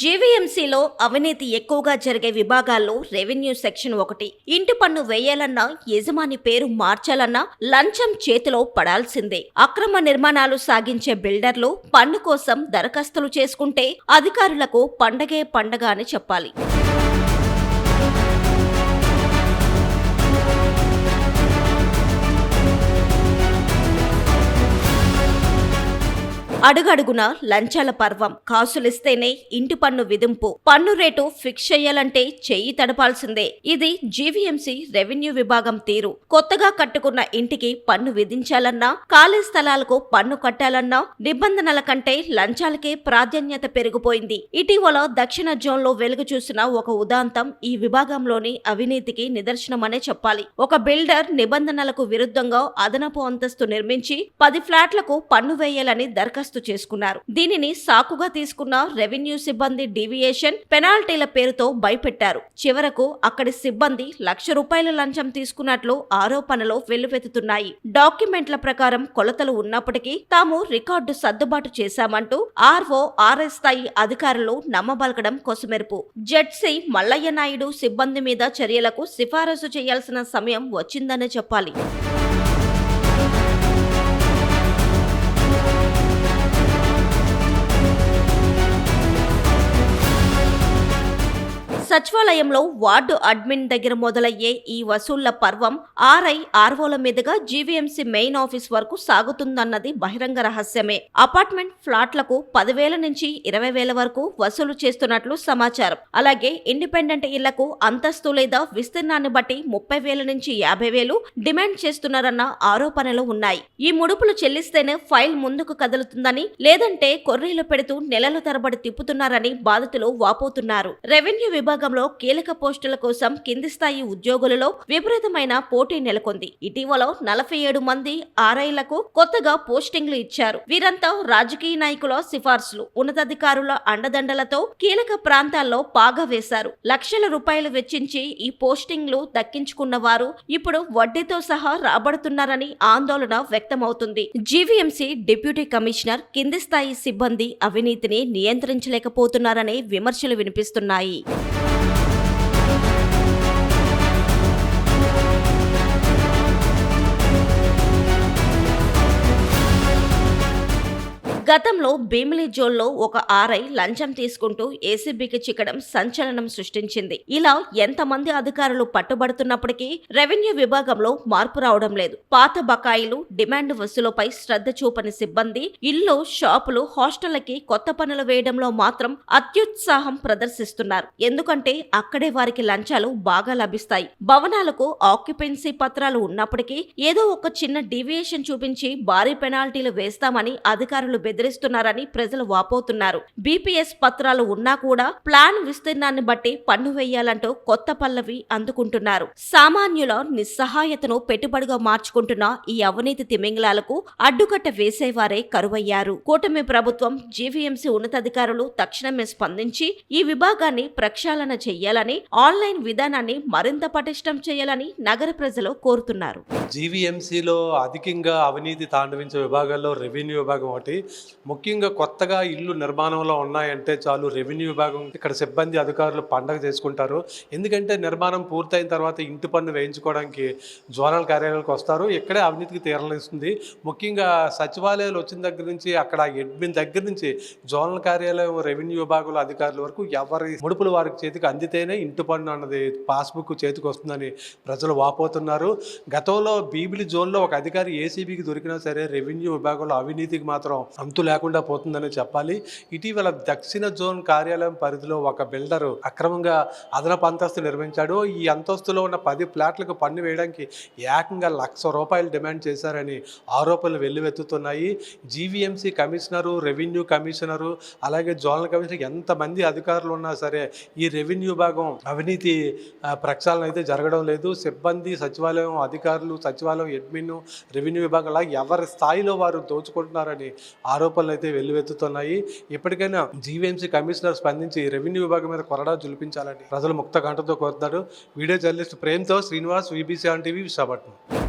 జీవీఎంసీలో అవినీతి ఎక్కువగా జరిగే విభాగాల్లో రెవెన్యూ సెక్షన్ 1. ఇంటి పన్ను వేయాలన్నా, యజమాని పేరు మార్చాలన్నా లంచం చేతిలో పడాల్సిందే. అక్రమ నిర్మాణాలు సాగించే బిల్డర్లు పన్ను కోసం దరఖాస్తులు చేసుకుంటే అధికారులకు పండగే పండగ అని చెప్పాలి. అడుగడుగున లంచాల పర్వం. కాసులిస్తేనే ఇంటి పన్ను విధింపు, పన్ను రేటు ఫిక్స్ చేయాలంటే చెయ్యి తడపాల్సిందే. ఇది జీవీఎంసీ రెవెన్యూ విభాగం తీరు. కొత్తగా కట్టుకున్న ఇంటికి పన్ను విధించాలన్నా, ఖాళీ స్థలాలకు పన్ను కట్టాలన్నా నిబంధనల కంటే లంచాలకే ప్రాధాన్యత పెరిగిపోయింది. ఇటీవల దక్షిణ జోన్లో వెలుగు చూసిన ఒక ఉదాంతం ఈ విభాగంలోని అవినీతికి నిదర్శనమనే చెప్పాలి. ఒక బిల్డర్ నిబంధనలకు విరుద్ధంగా అదనపు అంతస్తు నిర్మించి 10 ఫ్లాట్లకు పన్ను వేయాలని దరఖాస్తు చేసుకున్నారు. దీనిని సాకుగా తీసుకున్న రెవెన్యూ సిబ్బంది డీవియేషన్, పెనాల్టీల పేరుతో భయపెట్టారు. చివరకు అక్కడి సిబ్బంది ₹1,00,000 లంచం తీసుకున్నట్లు ఆరోపణలు వెల్లువెత్తుతున్నాయి. డాక్యుమెంట్ల ప్రకారం కొలతలు ఉన్నప్పటికీ తాము రికార్డు సర్దుబాటు చేశామంటూ ఆర్ఓ, ఆర్ఎస్ స్థాయి అధికారులు నమ్మబలకడం కొసమెరుపు. జడ్సీ మల్లయ్య నాయుడు సిబ్బంది మీద చర్యలకు సిఫారసు చేయాల్సిన సమయం వచ్చిందనే చెప్పాలి. సచివాలయంలో వార్డు అడ్మిన్ దగ్గర మొదలయ్యే ఈ వసూళ్ల పర్వం ఆర్ఐ, ఆర్ఓల మీదుగా జీవీఎంసీ మెయిన్ ఆఫీస్ వరకు సాగుతుందన్నది బహిరంగ రహస్యమే. అపార్ట్మెంట్ ఫ్లాట్లకు 10,000 నుంచి 20,000 వరకు వసూలు చేస్తున్నట్లు సమాచారం. అలాగే ఇండిపెండెంట్ ఇళ్లకు అంతస్తు లేదా విస్తీర్ణాన్ని బట్టి 30,000 నుంచి 50,000 డిమాండ్ చేస్తున్నారన్న ఆరోపణలు ఉన్నాయి. ఈ ముడుపులు చెల్లిస్తేనే ఫైల్ ముందుకు కదులుతుందని, లేదంటే కొర్రీలు పెడుతూ నెలల తరబడి తిప్పుతున్నారని బాధితులు వాపోతున్నారు. రెవెన్యూ విభాగంలో కీలక పోస్టుల కోసం కింది స్థాయి ఉద్యోగులలో విపరీతమైన పోటీ నెలకొంది. ఇటీవల 47 మంది ఆర్ఐలకు కొత్తగా పోస్టింగ్లు ఇచ్చారు. వీరంతా రాజకీయ నాయకుల సిఫార్సులు, ఉన్నతాధికారుల అండదండలతో కీలక ప్రాంతాల్లో పాగా వేశారు. ₹1,00,000 వెచ్చించి ఈ పోస్టింగ్లు దక్కించుకున్న వారు ఇప్పుడు వడ్డీతో సహా రాబడుతున్నారని ఆందోళన వ్యక్తమవుతుంది. జీవీఎంసీ డిప్యూటీ కమిషనర్ కింది స్థాయి సిబ్బంది అవినీతిని నియంత్రించలేకపోతున్నారనే విమర్శలు వినిపిస్తున్నాయి. గతంలో భీమిలి జోన్లో ఒక ఆర్ఐ లంచం తీసుకుంటూ ఏసీబీకి చిక్కడం సంచలనం సృష్టించింది. ఇలా ఎంతమంది అధికారులు పట్టుబడుతున్నప్పటికీ రెవెన్యూ విభాగంలో మార్పు రావడం లేదు. పాత బకాయిలు, డిమాండ్ వసూలుపై శ్రద్ధ చూపని సిబ్బంది ఇల్లు, షాపులు, హాస్టళ్లకి కొత్త పనులు వేయడంలో మాత్రం అత్యుత్సాహం ప్రదర్శిస్తున్నారు. ఎందుకంటే అక్కడే వారికి లంచాలు బాగా లభిస్తాయి. భవనాలకు ఆక్యుపెన్సీ పత్రాలు ఉన్నప్పటికీ ఏదో ఒక చిన్న డీవియేషన్ చూపించి భారీ పెనాల్టీలు వేస్తామని అధికారులు బెదిరిస్తున్నారని ప్రజలు వాపోతున్నారు. బీపీఎస్ పత్రాలు ఉన్నా కూడా ప్లాన్ విస్తీర్ణాన్ని బట్టి పన్ను వేయాలంటూ కొత్త పల్లవి అందుకుంటున్నారు. సామాన్యుల నిస్సహాయతను పెట్టుబడిగా మార్చుకుంటున్న ఈ అవినీతి తిమింగలాలకు అడ్డుకట్ట వేసేవారే కరువయ్యారు. కూటమి ప్రభుత్వం, జీవీఎంసీ ఉన్నతాధికారులు తక్షణమే స్పందించి ఈ విభాగాన్ని ప్రక్షాళన చెయ్యాలని, ఆన్లైన్ విధానాన్ని మరింత పటిష్టం చేయాలని నగర ప్రజలు కోరుతున్నారు. జీవీఎంసీలో అధికంగా అవినీతి తాండవించే విభాగాల్లో రెవెన్యూ విభాగం ఒకటి. ముఖ్యంగా కొత్తగా ఇల్లు నిర్మాణంలో ఉన్నాయంటే చాలు రెవెన్యూ విభాగం ఇక్కడ సిబ్బంది, అధికారులు పండగ చేసుకుంటారు. ఎందుకంటే నిర్మాణం పూర్తయిన తర్వాత ఇంటి పన్ను వేయించుకోవడానికి జోనల్ కార్యాలయాలకు వస్తారు. ఇక్కడే అవినీతికి తీరనిస్తుంది. ముఖ్యంగా సచివాలయాలు వచ్చిన దగ్గర నుంచి అక్కడ అడ్మిన్ దగ్గర నుంచి జోనల్ కార్యాలయం, రెవెన్యూ విభాగంలో అధికారుల వరకు ఎవరి ముడుపులు వారికి చేతికి అందితేనే ఇంటి పన్ను అన్నది పాస్బుక్ చేతికి వస్తుందని ప్రజలు వాపోతున్నారు. గతంలో భీమిలి జోన్లో ఒక అధికారి ఏసీబీకి దొరికినా సరే రెవెన్యూ విభాగంలో అవినీతికి మాత్రం అంతు లేకుండా పోతుందని చెప్పాలి. ఇటీవల దక్షిణ జోన్ కార్యాలయం పరిధిలో ఒక బిల్డర్ అక్రమంగా అదనపు అంతస్తు నిర్మించాడు. ఈ అంతస్తులో ఉన్న 10 ఫ్లాట్లకు పన్ను వేయడానికి ఏకంగా ₹1,00,000 డిమాండ్ చేశారని ఆరోపణలు వెల్లువెత్తుతున్నాయి. జీవీఎంసీ కమిషనరు, రెవెన్యూ కమిషనరు, అలాగే జోనల్ కమిషనర్ ఎంతమంది అధికారులు ఉన్నా సరే ఈ రెవెన్యూ విభాగం అవినీతి ప్రక్షాళన అయితే జరగడం లేదు. సిబ్బంది, సచివాలయం అధికారులు, సచివాలయం అడ్మిన్, రెవెన్యూ విభాగం అలా ఎవరి స్థాయిలో వారు దోచుకుంటున్నారని ఆరోపణలు అయితే వెల్లువెత్తుతున్నాయి. ఇప్పటికైనా జీవీఎంసీ కమిషనర్ స్పందించి రెవెన్యూ విభాగం మీద కొరడా జులిపించాలని ప్రజలు ముక్త కంఠంతో కోరుతున్నారు. వీడియో జర్నలిస్ట్ ప్రేమ్తో శ్రీనివాస్, VBC టీవీ, విశాఖపట్నం.